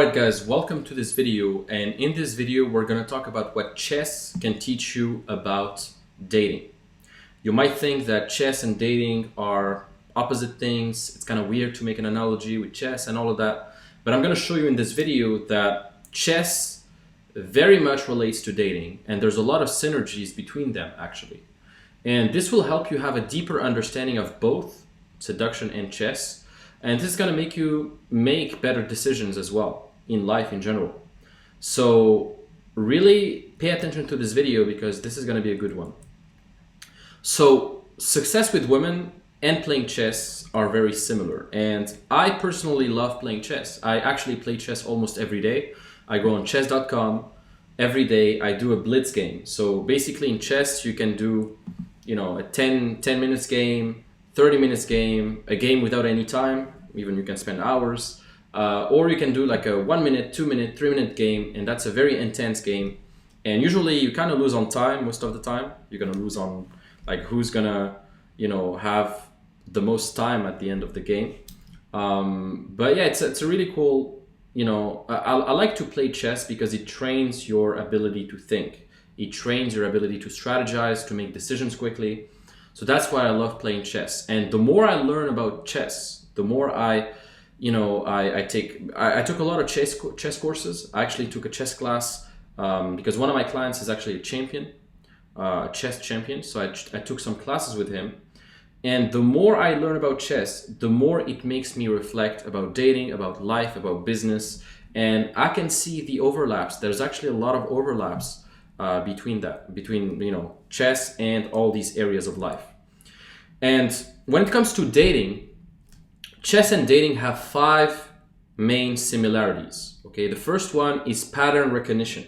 Alright guys, welcome to this video, and in this video we're going to talk about what chess can teach you about dating. You might think that chess and dating are opposite things. It's kind of weird to make an analogy with chess and all of that, but I'm going to show you in this video that chess very much relates to dating, and there's a lot of synergies between them actually. And this will help you have a deeper understanding of both seduction and chess. And this is going to make you make better decisions as well in life in general. So really pay attention to this video because this is going to be a good one. So success with women and playing chess are very similar. And I personally love playing chess. I actually play chess almost every day. I go on chess.com every day. I do a blitz game. So basically in chess you can do, a 10 minutes game, 30 minutes game, a game without any time, even you can spend hours, or you can do like a 1 minute, 2 minute, 3 minute game, and that's a very intense game. And usually you kind of lose on time most of the time. You're gonna lose on like who's gonna, have the most time at the end of the game. But yeah, it's a really cool, I like to play chess because it trains your ability to think. It trains your ability to strategize, to make decisions quickly. So that's why I love playing chess. And the more I learn about chess, the more I took a lot of chess courses. I actually took a chess class because one of my clients is actually a champion, chess champion. So I took some classes with him. And the more I learn about chess, the more it makes me reflect about dating, about life, about business. And I can see the overlaps. There's actually a lot of overlaps between chess and all these areas of life. And when it comes to dating, chess and dating have 5 main similarities. Okay, the first one is pattern recognition.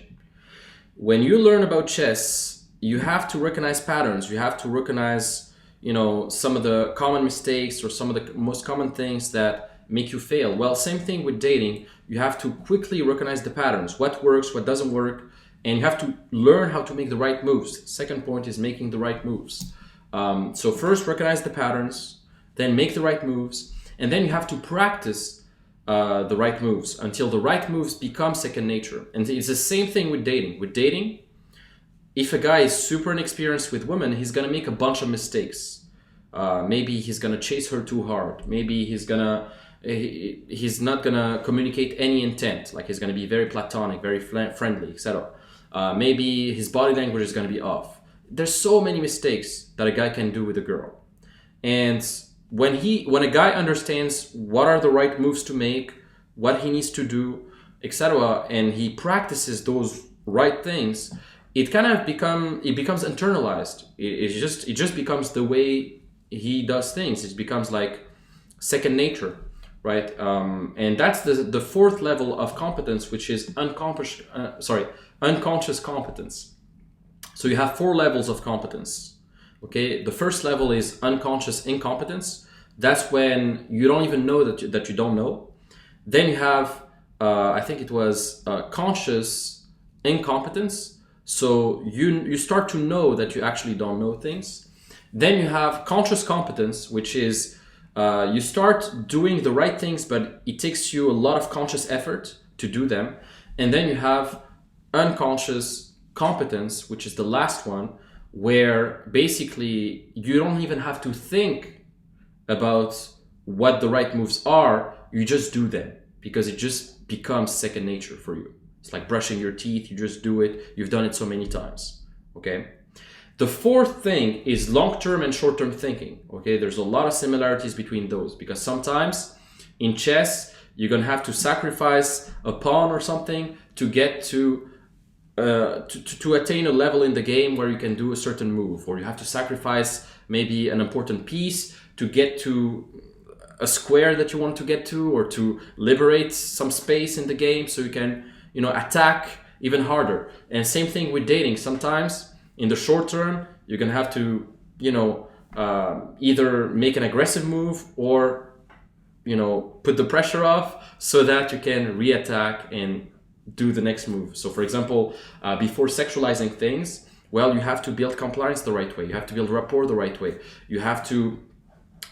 When you learn about chess, you have to recognize patterns. You have to recognize, some of the common mistakes or some of the most common things that make you fail. Well, same thing with dating. You have to quickly recognize the patterns, what works, what doesn't work, and you have to learn how to make the right moves. Second point is making the right moves. So first recognize the patterns, then make the right moves, and then you have to practice the right moves until the right moves become second nature. And it's the same thing with dating. With dating, if a guy is super inexperienced with women, he's gonna make a bunch of mistakes. Maybe he's gonna chase her too hard. Maybe he's not gonna communicate any intent. Like he's gonna be very platonic, very friendly, etc. Maybe his body language is gonna be off. There's so many mistakes that a guy can do with a girl. And when a guy understands what are the right moves to make, what he needs to do, etc., and he practices those right things, it becomes internalized. It just becomes the way he does things. It becomes like second nature, right? And that's the fourth level of competence, which is unconscious competence. So you have 4 levels of competence. Okay, the first level is unconscious incompetence. That's when you don't even know that you don't know. Then you have, I think it was conscious incompetence. So you start to know that you actually don't know things. Then you have conscious competence, which is you start doing the right things, but it takes you a lot of conscious effort to do them. And then you have unconscious competence, which is the last one, where basically you don't even have to think about what the right moves are. You just do them because it just becomes second nature for you. It's like brushing your teeth. You just do it. You've done it so many times. Okay. The fourth thing is long-term and short-term thinking. Okay. There's a lot of similarities between those because sometimes in chess, you're going to have to sacrifice a pawn or something to get to attain a level in the game where you can do a certain move, or you have to sacrifice maybe an important piece to get to a square that you want to get to, or to liberate some space in the game so you can, attack even harder. And same thing with dating. Sometimes in the short term, you're gonna have to, either make an aggressive move or, put the pressure off so that you can re-attack and do the next move. So for example, before sexualizing things, well, you have to build compliance the right way. You have to build rapport the right way. You have to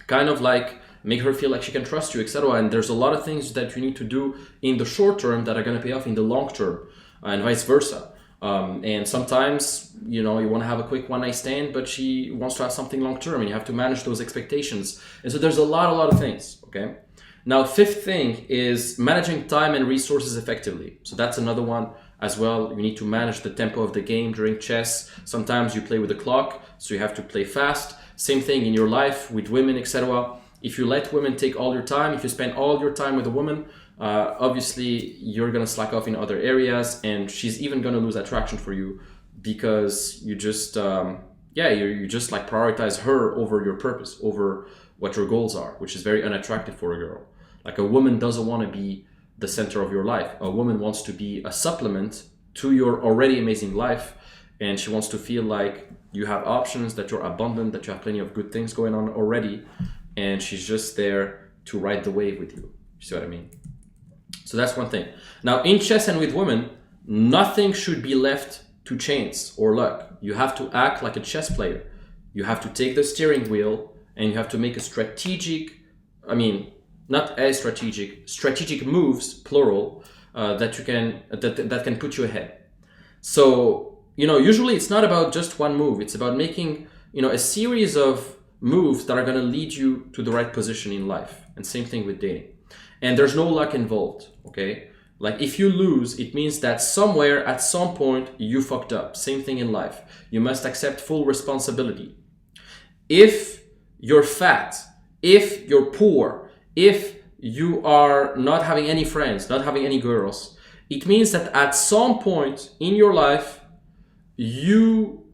kind of like make her feel like she can trust you, etc. And there's a lot of things that you need to do in the short term that are going to pay off in the long term, and vice versa. And sometimes, you want to have a quick one-night stand, but she wants to have something long-term, and you have to manage those expectations. And so there's a lot of things, okay? Now, fifth thing is managing time and resources effectively. So that's another one as well. You need to manage the tempo of the game during chess. Sometimes you play with the clock, so you have to play fast. Same thing in your life with women, etc. If you let women take all your time, if you spend all your time with a woman, obviously you're gonna slack off in other areas, and she's even gonna lose attraction for you because you just you just like prioritize her over your purpose, over what your goals are, which is very unattractive for a girl. Like, a woman doesn't want to be the center of your life. A woman wants to be a supplement to your already amazing life, and she wants to feel like you have options, that you're abundant, that you have plenty of good things going on already, and she's just there to ride the wave with you. You see what I mean? So that's one thing. Now, in chess and with women, nothing should be left to chance or luck. You have to act like a chess player. You have to take the steering wheel, and you have to make a strategic moves, plural, that can put you ahead. So, usually it's not about just one move. It's about making, a series of moves that are going to lead you to the right position in life. And same thing with dating. And there's no luck involved, okay? Like, if you lose, it means that somewhere at some point you fucked up. Same thing in life. You must accept full responsibility. If you're fat, if you're poor, if you are not having any friends, not having any girls, it means that at some point in your life, you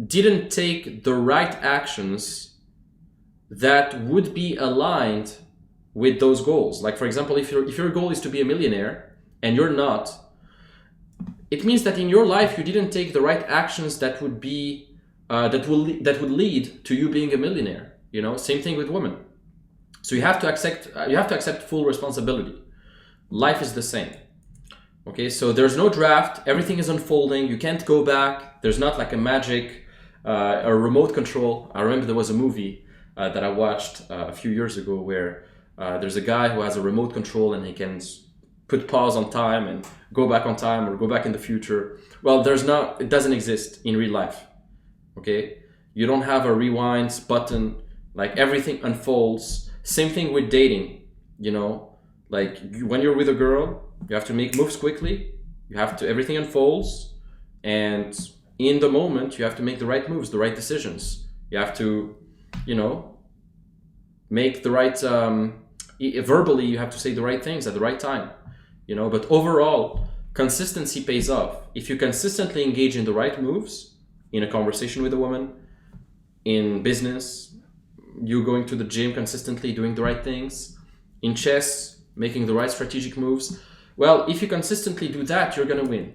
didn't take the right actions that would be aligned with those goals. Like, for example, if your goal is to be a millionaire and you're not, it means that in your life you didn't take the right actions that would be that would lead to you being a millionaire. Same thing with women. So you have to accept full responsibility. Life is the same. Okay, so there's no draft. Everything is unfolding. You can't go back. There's not like a magic, a remote control. I remember there was a movie that I watched a few years ago where there's a guy who has a remote control and he can put pause on time and go back on time or go back in the future. Well, it doesn't exist in real life. Okay, you don't have a rewind button. Like, everything unfolds. Same thing with dating. Like, when you're with a girl, you have to make moves quickly. Everything unfolds, and in the moment, you have to make the right moves, the right decisions. You have to, make the right. Verbally, you have to say the right things at the right time. But overall, consistency pays off. If you consistently engage in the right moves, in a conversation with a woman, in business, you going to the gym consistently, doing the right things, in chess, making the right strategic moves. Well, if you consistently do that, you're going to win.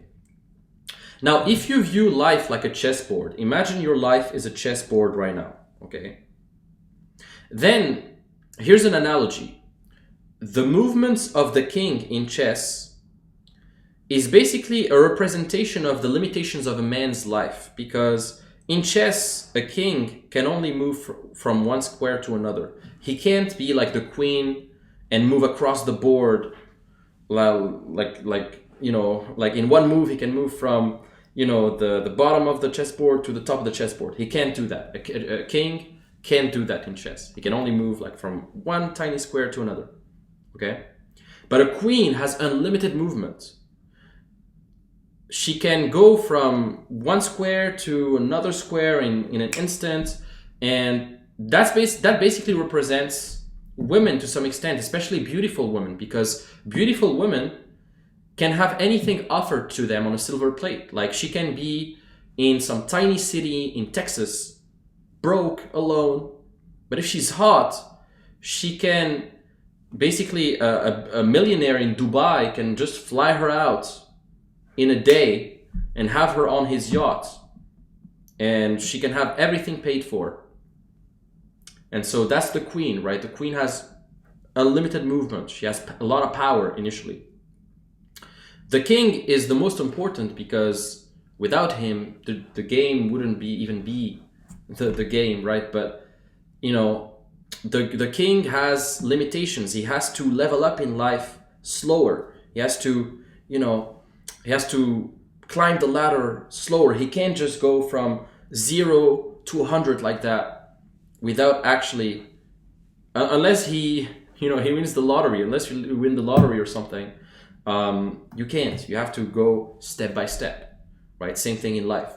Now, if you view life like a chessboard, imagine your life is a chessboard right now, okay? Then, here's an analogy. The movements of the king in chess is basically a representation of the limitations of a man's life, because in chess, a king can only move from one square to another. He can't be like the queen and move across the board. Like in one move, he can move from, the bottom of the chessboard to the top of the chessboard. He can't do that. A king can't do that in chess. He can only move like from one tiny square to another. Okay? But a queen has unlimited movement. She can go from one square to another square in an instant, and that basically represents women to some extent, especially beautiful women, because beautiful women can have anything offered to them on a silver plate. Like, she can be in some tiny city in Texas, broke, alone, but if she's hot, she can basically a millionaire in Dubai can just fly her out in a day and have her on his yacht, and she can have everything paid for. And so that's the queen, right? The queen has unlimited movement. She has a lot of power initially. The king is the most important because without him, the game wouldn't even be the game, right? But, the king has limitations. He has to level up in life slower. He has to, he has to climb the ladder slower. He can't just go from 0 to 100 like that without actually, unless he wins the lottery. Unless you win the lottery or something, you can't. You have to go step by step, right? Same thing in life.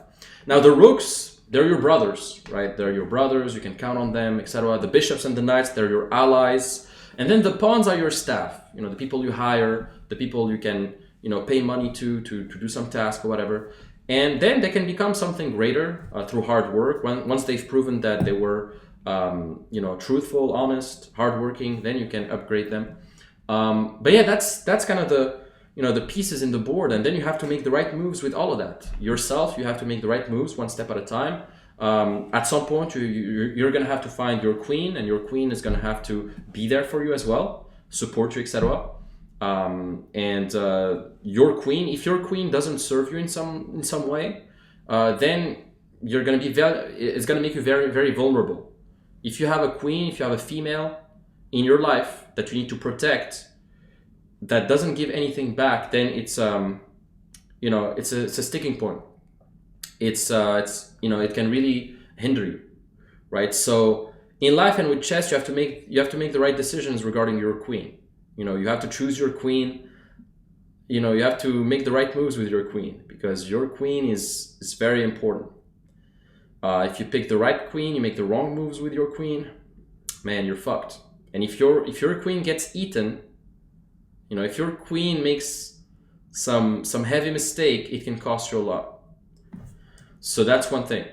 Now the rooks, they're your brothers, right? They're your brothers. You can count on them, etc. The bishops and the knights, they're your allies. And then the pawns are your staff. The people you hire, the people you can, pay money to do some task or whatever. And then they can become something greater through hard work. Once they've proven that they were, truthful, honest, hardworking, then you can upgrade them. But yeah, that's kind of the pieces in the board, and then you have to make the right moves with all of that. Yourself, you have to make the right moves one step at a time. At some point, you're going to have to find your queen, and your queen is going to have to be there for you as well, support you, etc. Your queen, if your queen doesn't serve you in some way, then you're going to be it's going to make you very, very vulnerable. If you have a queen, if you have a female in your life that you need to protect, that doesn't give anything back, then it's a sticking point. It's it can really hinder you, right? So in life and with chess, you have to make the right decisions regarding your queen. You have to choose your queen. You have to make the right moves with your queen, because your queen is very important. If you pick the right queen, you make the wrong moves with your queen, man, you're fucked. And if your queen gets eaten, if your queen makes some heavy mistake, it can cost you a lot. So that's one thing.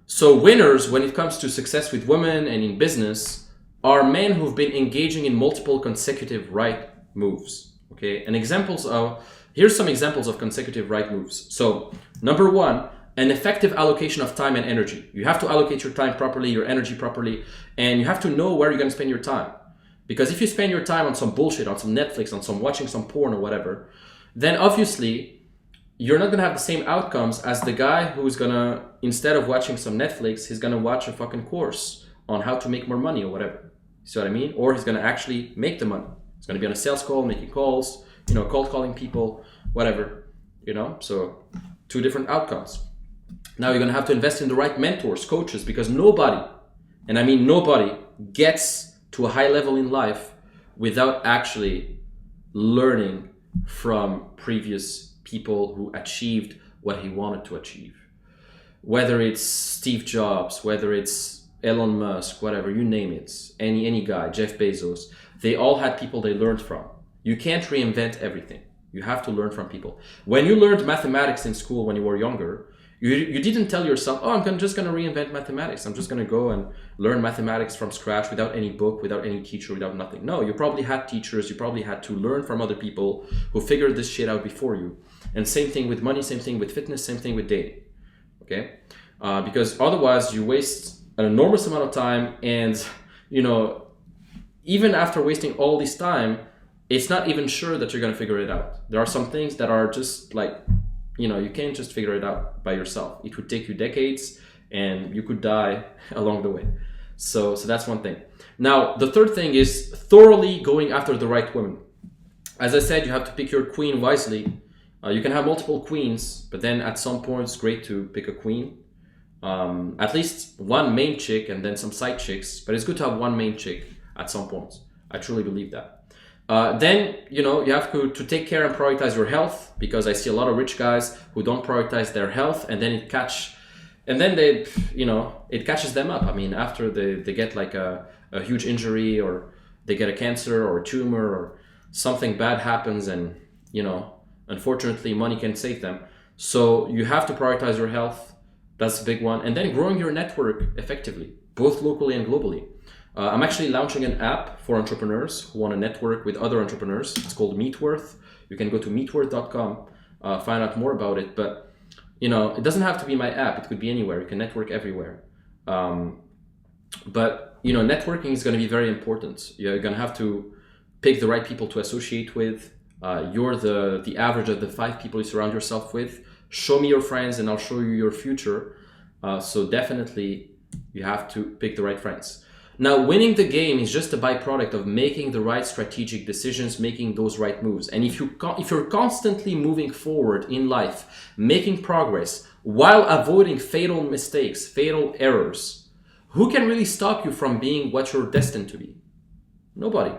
So winners, when it comes to success with women and in business, are men who've been engaging in multiple consecutive right moves. Okay, and here's some examples of consecutive right moves. So number one, an effective allocation of time and energy. You have to allocate your time properly, your energy properly, and you have to know where you're going to spend your time. Because if you spend your time on some bullshit, on some Netflix, on some watching some porn or whatever, then obviously you're not going to have the same outcomes as the guy who's going to, instead of watching some Netflix, he's going to watch a fucking course on how to make more money or whatever. You see what I mean? Or he's going to actually make the money. He's going to be on a sales call, making calls, cold calling people, whatever, so two different outcomes. Now you're going to have to invest in the right mentors, coaches, because nobody, and I mean nobody, gets to a high level in life without actually learning from previous people who achieved what he wanted to achieve. Whether it's Steve Jobs, whether it's Elon Musk, whatever, you name it, any guy, Jeff Bezos, they all had people they learned from. You can't reinvent everything. You have to learn from people. When you learned mathematics in school when you were younger, you didn't tell yourself, I'm just going to reinvent mathematics. I'm just going to go and learn mathematics from scratch without any book, without any teacher, without nothing. No, you probably had teachers. You probably had to learn from other people who figured this shit out before you. And same thing with money, same thing with fitness, same thing with dating. Okay? Because otherwise you waste an enormous amount of time, and, even after wasting all this time, it's not even sure that you're going to figure it out. There are some things that are just like, you can't just figure it out by yourself. It would take you decades, and you could die along the way. So that's one thing. Now, the third thing is thoroughly going after the right woman. As I said, you have to pick your queen wisely. You can have multiple queens, but then at some point it's great to pick a queen. At least one main chick and then some side chicks, but it's good to have one main chick at some point. I truly believe that. Then, you have to take care and prioritize your health, because I see a lot of rich guys who don't prioritize their health, and then it catches them up. I mean, after they get like a huge injury, or they get a cancer or a tumor, or something bad happens, and, unfortunately money can't save them. So you have to prioritize your health. That's a big one. And then growing your network effectively, both locally and globally. I'm actually launching an app for entrepreneurs who want to network with other entrepreneurs. It's called Meetworth. You can go to meetworth.com, find out more about it. But, it doesn't have to be my app. It could be anywhere. You can network everywhere. But, networking is going to be very important. You're going to have to pick the right people to associate with. You're the average of the 5 people you surround yourself with. Show me your friends and I'll show you your future. So definitely you have to pick the right friends. Now, winning the game is just a byproduct of making the right strategic decisions, making those right moves. And if you're constantly moving forward in life, making progress while avoiding fatal mistakes, fatal errors, who can really stop you from being what you're destined to be? Nobody,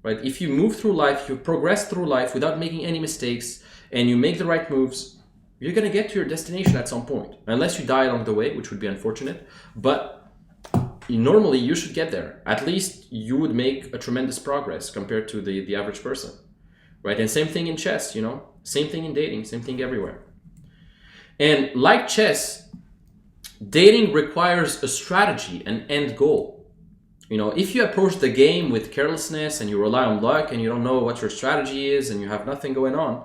right? If you move through life, you progress through life without making any mistakes, and you make the right moves, you're going to get to your destination at some point, unless you die along the way, which would be unfortunate. But normally you should get there. At least you would make a tremendous progress compared to the average person, right? And same thing in chess, same thing in dating, same thing everywhere. And like chess, dating requires a strategy, an end goal. If you approach the game with carelessness and you rely on luck and you don't know what your strategy is and you have nothing going on,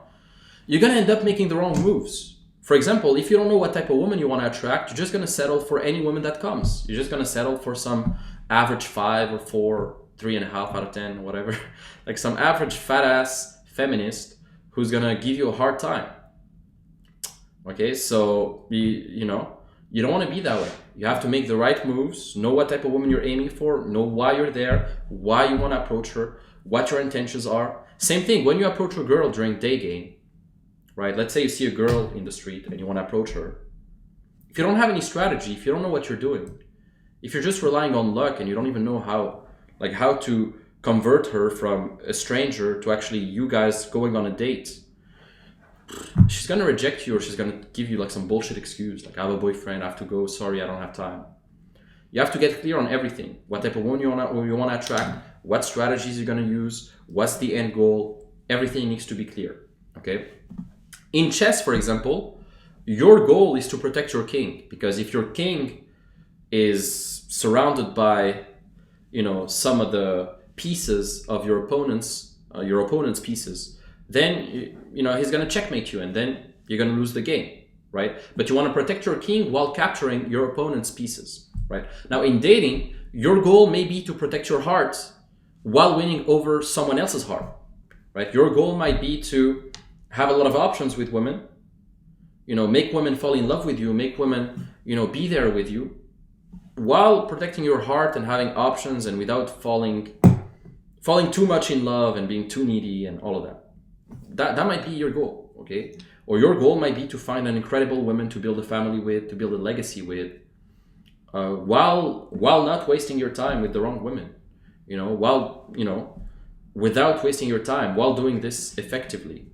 you're going to end up making the wrong moves. For example, if you don't know what type of woman you want to attract, you're just going to settle for any woman that comes. You're just going to settle for some average 5 or 4, 3.5 out of 10, whatever. Like some average fat ass feminist who's going to give you a hard time. Okay, so you don't want to be that way. You have to make the right moves, know what type of woman you're aiming for, know why you're there, why you want to approach her, what your intentions are. Same thing when you approach a girl during day game. Right? Let's say you see a girl in the street and you want to approach her. If you don't have any strategy, if you don't know what you're doing, if you're just relying on luck and you don't even know how to convert her from a stranger to actually you guys going on a date, she's going to reject you, or she's going to give you like some bullshit excuse. Like, I have a boyfriend, I have to go, sorry, I don't have time. You have to get clear on everything. What type of woman you want to attract, what strategies you're going to use, what's the end goal. Everything needs to be clear. Okay? In chess, for example, your goal is to protect your king, because if your king is surrounded by, some of the pieces of your opponent's pieces, then he's going to checkmate you, and then you're going to lose the game, right? But you want to protect your king while capturing your opponent's pieces, right? Now, in dating, your goal may be to protect your heart while winning over someone else's heart, right? Your goal might be to have a lot of options with women, make women fall in love with you, make women, be there with you, while protecting your heart and having options and without falling too much in love and being too needy and all of that. That might be your goal, okay? Or your goal might be to find an incredible woman to build a family with, to build a legacy with, while not wasting your time with the wrong women, without wasting your time, while doing this effectively.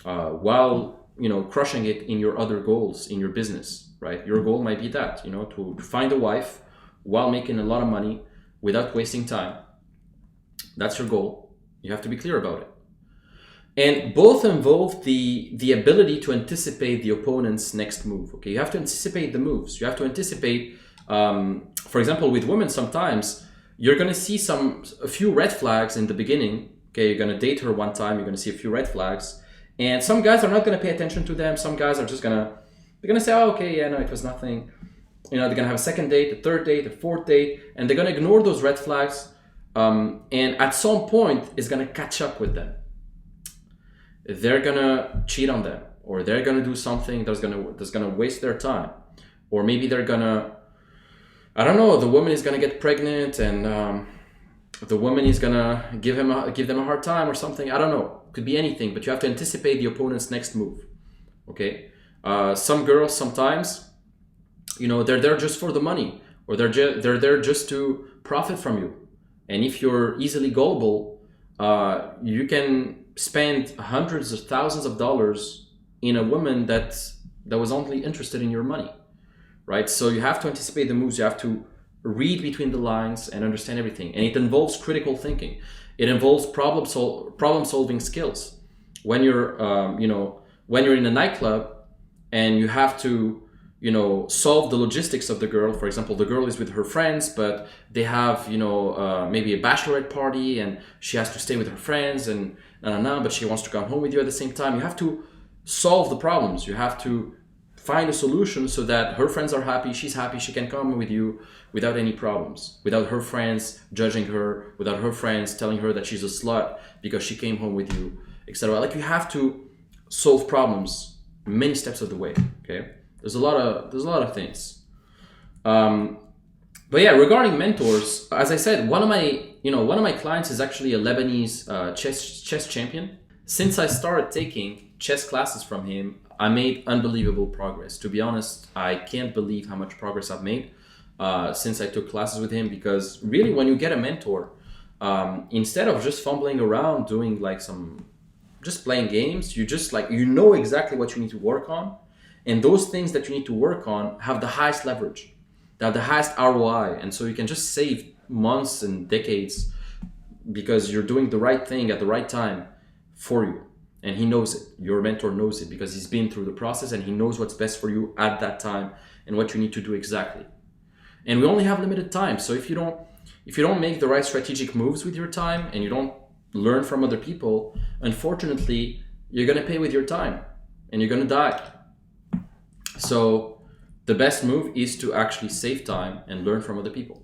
While crushing it in your other goals in your business, right? Your goal might be that, to find a wife while making a lot of money without wasting time. That's your goal. You have to be clear about it. And both involve the ability to anticipate the opponent's next move. Okay, you have to anticipate the moves. You have to anticipate, for example, with women, sometimes you're going to see a few red flags in the beginning. Okay, you're going to date her one time, you're going to see a few red flags. And some guys are not going to pay attention to them. Some guys are just they're going to say, oh, okay, yeah, no, it was nothing. They're going to have a second date, a third date, a fourth date, and they're going to ignore those red flags. And at some point, it's going to catch up with them. They're going to cheat on them, or they're going to do something that's going to waste their time. Or maybe they're going to, I don't know, the woman is going to get pregnant and the woman is going to give them a hard time or something. I don't know. Could be anything, but you have to anticipate the opponent's next move. Okay, some girls sometimes, they're there just for the money, or they're there just to profit from you. And if you're easily gullible, you can spend hundreds of thousands of dollars in a woman that was only interested in your money, right? So you have to anticipate the moves. You have to read between the lines and understand everything, and it involves critical thinking. It involves problem-solving skills. When you're, when you're in a nightclub and you have to, solve the logistics of the girl. For example, the girl is with her friends, but they have, maybe a bachelorette party, and she has to stay with her friends, and but she wants to come home with you at the same time. You have to solve the problems. You have to find a solution so that her friends are happy, she's happy, she can come with you without any problems, without her friends judging her, without her friends telling her that she's a slut because she came home with you, etc. Like, you have to solve problems many steps of the way. Okay, there's a lot of things. But yeah, regarding mentors, as I said, one of my clients is actually a Lebanese chess champion. Since I started taking chess classes from him, I made unbelievable progress. To be honest, I can't believe how much progress I've made since I took classes with him. Because really, when you get a mentor, instead of just fumbling around doing like just playing games, you know exactly what you need to work on, and those things that you need to work on have the highest leverage, they have the highest ROI, and so you can just save months and decades because you're doing the right thing at the right time for you. And he knows it. Your mentor knows it because he's been through the process and he knows what's best for you at that time and what you need to do exactly. And we only have limited time, so if you don't make the right strategic moves with your time and you don't learn from other people, unfortunately, you're gonna pay with your time and you're gonna die. So the best move is to actually save time and learn from other people.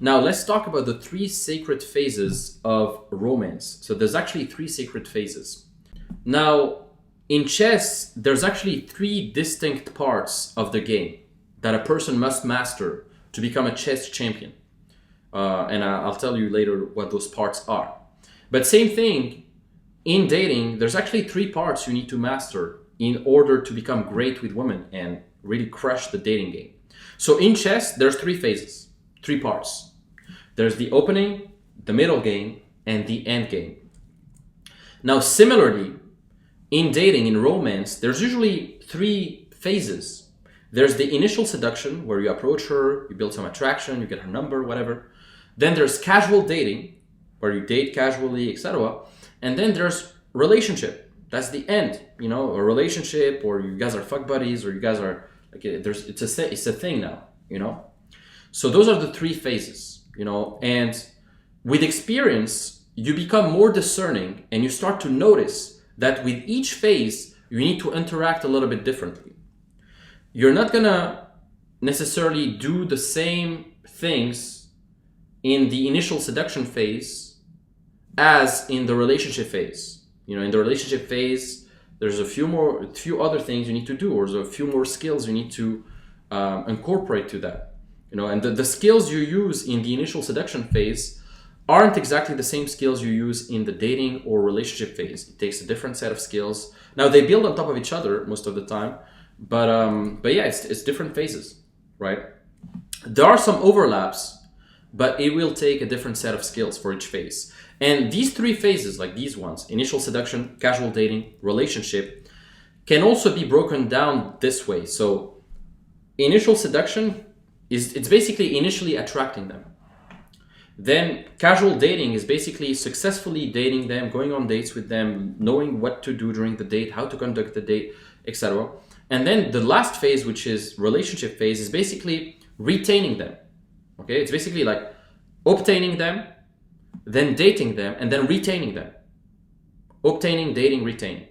Now let's talk about the 3 sacred phases of romance. So there's actually 3 sacred phases. Now in chess, there's actually 3 distinct parts of the game that a person must master to become a chess champion. And I'll tell you later what those parts are. But same thing, in dating, there's actually 3 parts you need to master in order to become great with women and really crush the dating game. So in chess, there's 3 phases, 3 parts. There's the opening, the middle game, and the end game. Now, similarly, in dating, in romance, there's usually 3 phases. There's the initial seduction, where you approach her, you build some attraction, you get her number, whatever. Then there's casual dating, where you date casually, etc. And then there's relationship. That's the end, a relationship, or you guys are fuck buddies, or you guys are like, it's a thing now, So those are the 3 phases, and with experience, you become more discerning and you start to notice that with each phase, you need to interact a little bit differently. You're not gonna necessarily do the same things in the initial seduction phase as in the relationship phase. In the relationship phase, there's a few other things you need to do, or there's a few more skills you need to incorporate to that. And the skills you use in the initial seduction phase aren't exactly the same skills you use in the dating or relationship phase. It takes a different set of skills. Now they build on top of each other most of the time, but yeah, it's different phases, right? There are some overlaps, but it will take a different set of skills for each phase. And these 3 phases, like these ones, initial seduction, casual dating, relationship, can also be broken down this way. So initial seduction it's basically initially attracting them. Then casual dating is basically successfully dating them, going on dates with them, knowing what to do during the date, how to conduct the date, etc. And then the last phase, which is relationship phase, is basically retaining them. Okay, it's basically like obtaining them, then dating them, and then retaining them. Obtaining, dating, retaining.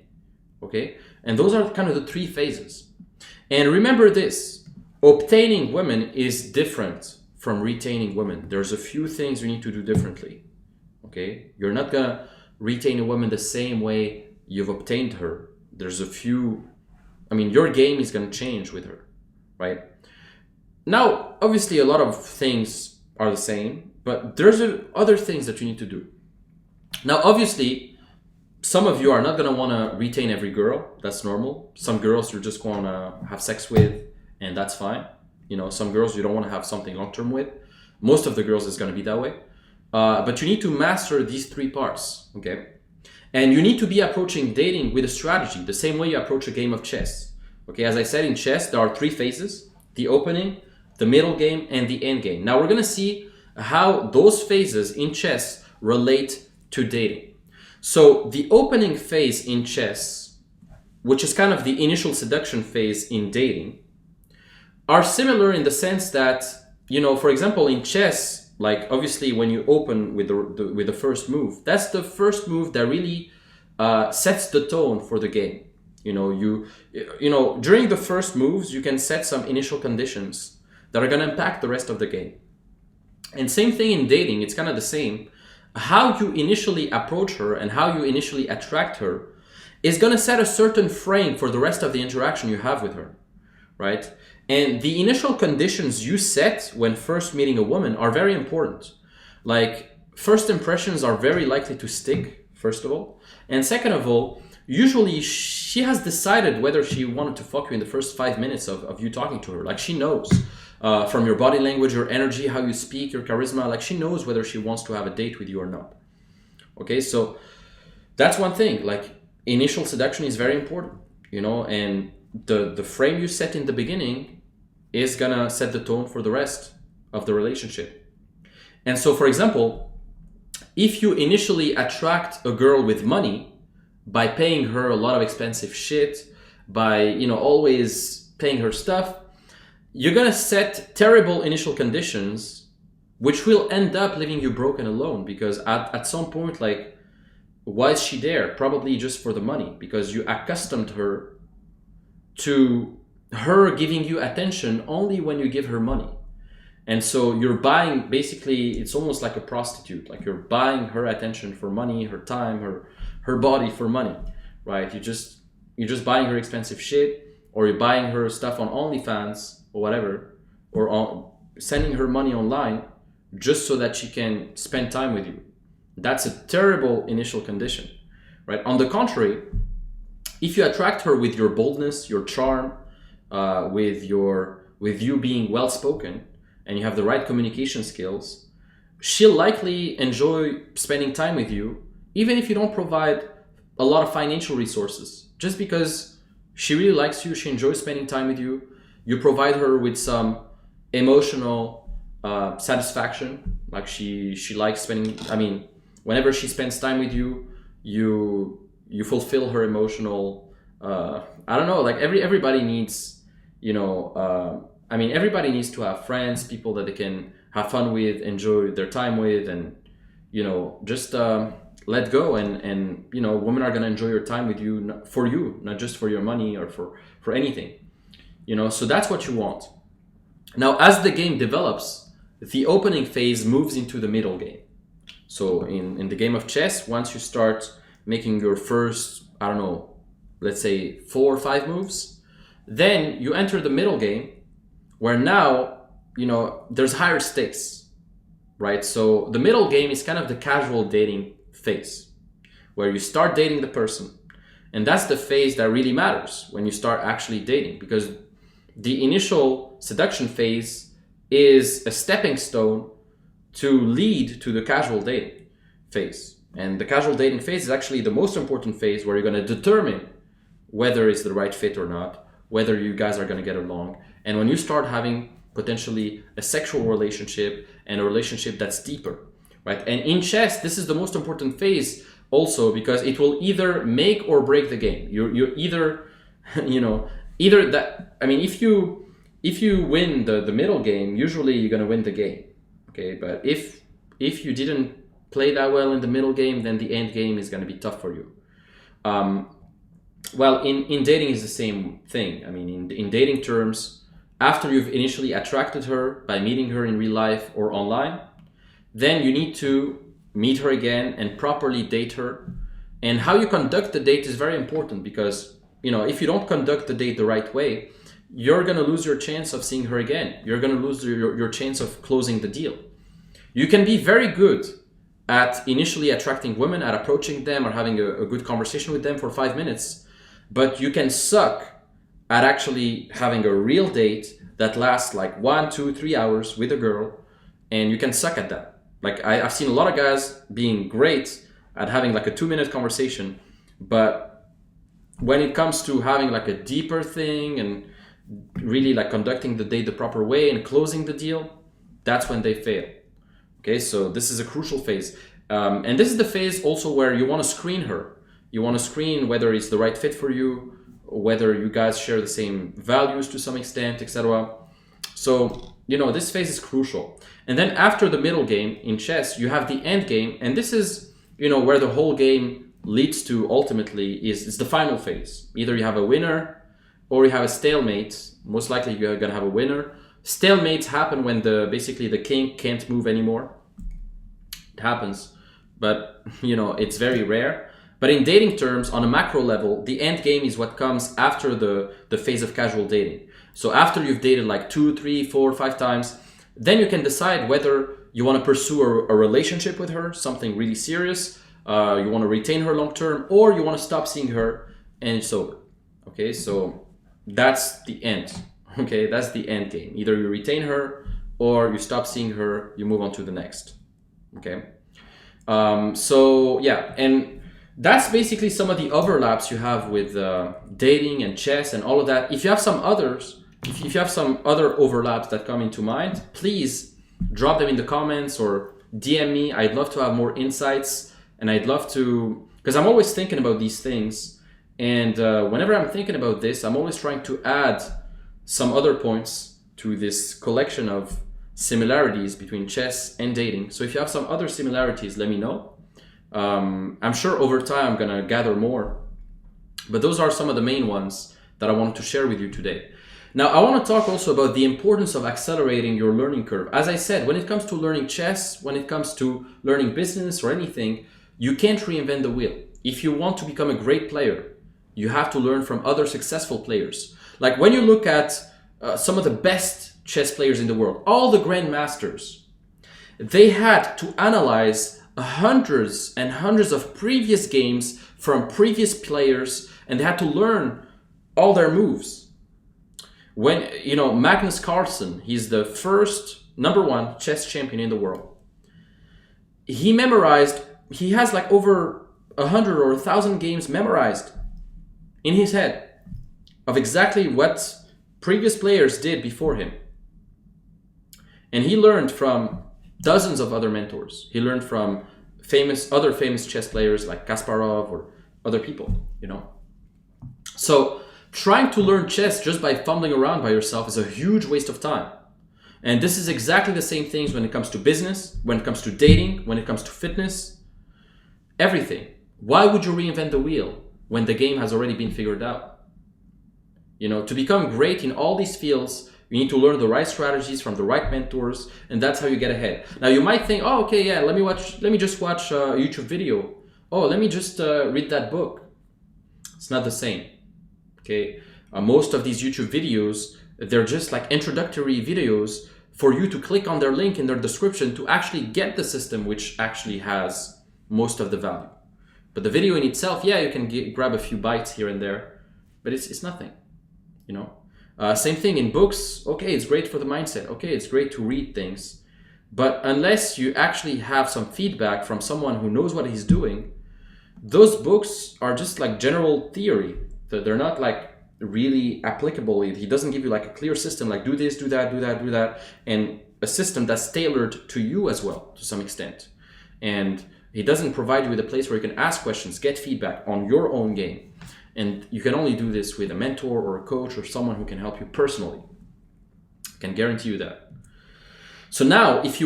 Okay, and those are kind of the 3 phases. And remember this. Obtaining women is different from retaining women. There's a few things you need to do differently. Okay? You're not gonna retain a woman the same way you've obtained her. There's a few, your game is gonna change with her, right? Now, obviously a lot of things are the same, but there's other things that you need to do. Now, obviously, some of you are not gonna wanna retain every girl. That's normal. Some girls you're just gonna have sex with, and that's fine. Some girls you don't want to have something long-term with. Most of the girls is going to be that way. But you need to master these 3 parts, okay? And you need to be approaching dating with a strategy, the same way you approach a game of chess. Okay, as I said, in chess, there are 3 phases: the opening, the middle game, and the end game. Now we're going to see how those phases in chess relate to dating. So the opening phase in chess, which is kind of the initial seduction phase in dating, are similar in the sense that, for example, in chess, like obviously when you open with the first move, that's the first move that really sets the tone for the game. During the first moves, you can set some initial conditions that are going to impact the rest of the game. And same thing in dating, it's kind of the same. How you initially approach her and how you initially attract her is going to set a certain frame for the rest of the interaction you have with her, right? And the initial conditions you set when first meeting a woman are very important. Like, first impressions are very likely to stick, first of all. And second of all, usually she has decided whether she wanted to fuck you in the first 5 minutes of you talking to her. Like, she knows from your body language, your energy, how you speak, your charisma, like she knows whether she wants to have a date with you or not. Okay, so that's one thing. Like, initial seduction is very important, you know, and the frame you set in the beginning is gonna set the tone for the rest of the relationship. And so, for example, if you initially attract a girl with money by paying her a lot of expensive shit, by, you know, always paying her stuff, you're gonna set terrible initial conditions, which will end up leaving you broken alone, because at some point, like, why is she there? Probably just for the money, because you accustomed her to her giving you attention only when you give her money. And so you're buying, basically, it's almost like a prostitute. Like, you're buying her attention for money, her time, her body for money, right? You're just buying her expensive shit, or you're buying her stuff on OnlyFans or whatever, or sending her money online just so that she can spend time with you. That's a terrible initial condition, right? On the contrary, if you attract her with your boldness, your charm, with you being well-spoken, and you have the right communication skills, she'll likely enjoy spending time with you, even if you don't provide a lot of financial resources, just because she really likes you, she enjoys spending time with you. You provide her with some emotional satisfaction, like she likes spending, I mean, whenever she spends time with you, you fulfill her emotional, I don't know, like everybody needs, you know, everybody needs to have friends, people that they can have fun with, enjoy their time with, and, you know, just let go. And you know, women are going to enjoy your time with you, for you, not just for your money or for anything, you know. So that's what you want. Now, as the game develops, the opening phase moves into the middle game. So in the game of chess, once you start making your first, I don't know, let's say 4 or 5 moves, then you enter the middle game, where now, you know, there's higher stakes, right? So the middle game is kind of the casual dating phase, where you start dating the person. And that's the phase that really matters when you start actually dating, because the initial seduction phase is a stepping stone to lead to the casual dating phase. And the casual dating phase is actually the most important phase, where you're going to determine whether it's the right fit or not, whether you guys are going to get along. And when you start having potentially a sexual relationship, and a relationship that's deeper, right? And in chess, this is the most important phase also, because it will either make or break the game. You're either, you know, either that, I mean, if you win the middle game, usually you're going to win the game. Okay, but if you didn't play that well in the middle game, then the end game is going to be tough for you. Well, in dating is the same thing. I mean, in dating terms, after you've initially attracted her by meeting her in real life or online, then you need to meet her again and properly date her. And how you conduct the date is very important, because, you know, if you don't conduct the date the right way, you're going to lose your chance of seeing her again. You're going to lose your chance of closing the deal. You can be very good at initially attracting women, at approaching them or having a good conversation with them for 5 minutes, but you can suck at actually having a real date that lasts like 1, 2, 3 hours with a girl, and you can suck at that. Like, I've seen a lot of guys being great at having like a 2-minute conversation, but when it comes to having like a deeper thing and really like conducting the date the proper way and closing the deal, that's when they fail. Okay, so this is a crucial phase. And this is the phase also where you want to screen her. You want to screen whether it's the right fit for you, whether you guys share the same values to some extent, etc. So, you know, this phase is crucial. And then after the middle game in chess, you have the end game. And this is, you know, where the whole game leads to ultimately is the final phase. Either you have a winner or you have a stalemate. Most likely you're going to have a winner. Stalemates happen when basically the king can't move anymore. It happens, but, you know, it's very rare. But in dating terms, on a macro level, the end game is what comes after the phase of casual dating. So after you've dated like 2, 3, 4, 5 times, then you can decide whether you want to pursue a relationship with her, something really serious, you want to retain her long term, or you want to stop seeing her and it's over. Okay, so that's the end. Okay, that's the end game. Either you retain her or you stop seeing her, you move on to the next. Okay, so yeah, and that's basically some of the overlaps you have with dating and chess and all of that. If you have some others, if you have some other overlaps that come into mind, please drop them in the comments or DM me. I'd love to have more insights, and I'd love to, because I'm always thinking about these things, and whenever I'm thinking about this, I'm always trying to add some other points to this collection of similarities between chess and dating. So if you have some other similarities, let me know. I'm sure over time I'm gonna gather more, but those are some of the main ones that I wanted to share with you today. Now, I want to talk also about the importance of accelerating your learning curve. As I said, when it comes to learning chess, when it comes to learning business or anything, you can't reinvent the wheel. If you want to become a great player, you have to learn from other successful players. Like when you look at some of the best chess players in the world, all the grandmasters, they had to analyze hundreds and hundreds of previous games from previous players, and they had to learn all their moves. When, Magnus Carlsen, he's the first #1 chess champion in the world. He has like over 100 or 1,000 games memorized in his head of exactly what previous players did before him. And he learned from dozens of other mentors. He learned from other famous chess players like Kasparov or other people, So trying to learn chess just by fumbling around by yourself is a huge waste of time. And this is exactly the same things when it comes to business, when it comes to dating, when it comes to fitness, everything. Why would you reinvent the wheel when the game has already been figured out? To become great in all these fields, you need to learn the right strategies from the right mentors, and that's how you get ahead. Now you might think, oh, okay, yeah, let me just watch a YouTube video. Oh, let me just read that book. It's not the same. Okay, most of these YouTube videos, they're just like introductory videos for you to click on their link in their description to actually get the system, which actually has most of the value. But the video in itself, yeah, you can grab a few bites here and there, but it's nothing, Same thing in books. Okay, it's great for the mindset. Okay, it's great to read things. But unless you actually have some feedback from someone who knows what he's doing, those books are just like general theory. They're not like really applicable. He doesn't give you like a clear system, like do this, do that, do that, do that, and a system that's tailored to you as well to some extent. And he doesn't provide you with a place where you can ask questions, get feedback on your own game. And you can only do this with a mentor or a coach or someone who can help you personally. I can guarantee you that. So now, if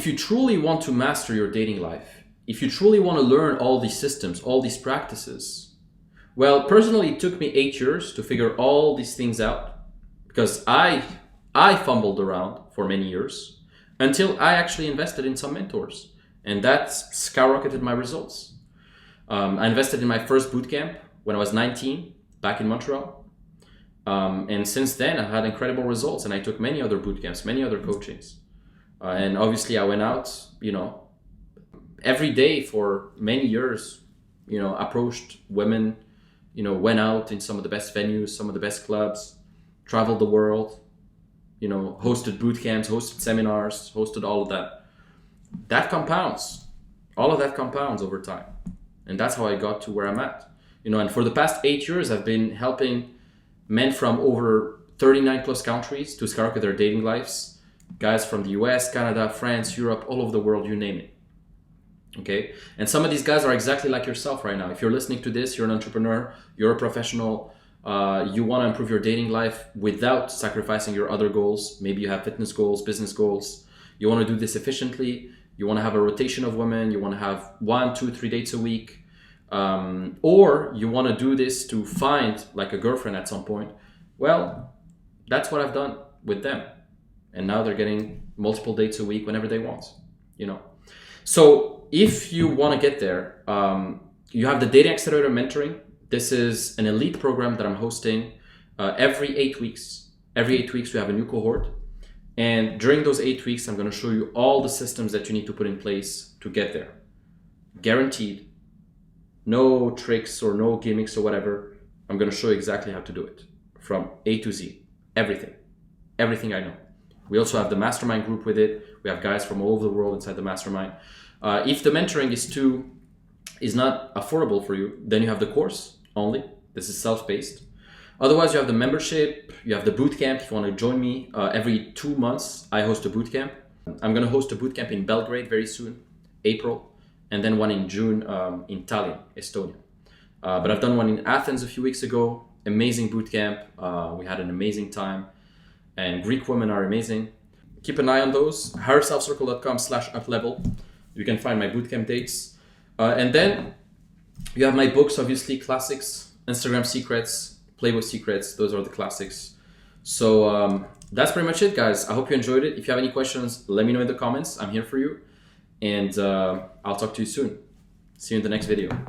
you truly want to master your dating life, if you truly want to learn all these systems, all these practices, well, personally, it took me 8 years to figure all these things out, because I fumbled around for many years until I actually invested in some mentors, and that's skyrocketed my results. I invested in my first bootcamp when I was 19, back in Montreal. And since then, I've had incredible results, and I took many other bootcamps, many other coachings. And obviously, I went out, every day for many years, approached women, went out in some of the best venues, some of the best clubs, traveled the world, hosted boot camps, hosted seminars, hosted all of that. That compounds. All of that compounds over time. And that's how I got to where I'm at. And for the past 8 years, I've been helping men from over 39 plus countries to skyrocket their dating lives. Guys from the US, Canada, France, Europe, all over the world, you name it. Okay, and some of these guys are exactly like yourself right now. If you're listening to this, you're an entrepreneur, you're a professional, you want to improve your dating life without sacrificing your other goals. Maybe you have fitness goals, business goals. You want to do this efficiently. You want to have a rotation of women. You want to have 1, 2, 3 dates a week. Or you want to do this to find like a girlfriend at some point. Well, that's what I've done with them. And now they're getting multiple dates a week whenever they want, So if you want to get there, you have the Dating Accelerator mentoring. This is an elite program that I'm hosting every 8 weeks. Every 8 weeks, we have a new cohort. And during those 8 weeks, I'm going to show you all the systems that you need to put in place to get there. Guaranteed. No tricks or no gimmicks or whatever. I'm going to show you exactly how to do it from A to Z. Everything. Everything I know. We also have the mastermind group with it. We have guys from all over the world inside the mastermind. If the mentoring is not affordable for you, then you have the course only. This is self-paced. Otherwise, you have the membership, you have the bootcamp. If you want to join me, every 2 months, I host a bootcamp. I'm going to host a bootcamp in Belgrade very soon, April, and then one in June in Tallinn, Estonia. But I've done one in Athens a few weeks ago. Amazing bootcamp. We had an amazing time, and Greek women are amazing. Keep an eye on those. higherselfcircle.com/uplevel. You can find my bootcamp dates. And then you have my books, obviously, classics, Instagram secrets, Playboy secrets. Those are the classics. So that's pretty much it, guys. I hope you enjoyed it. If you have any questions, let me know in the comments. I'm here for you. And I'll talk to you soon. See you in the next video.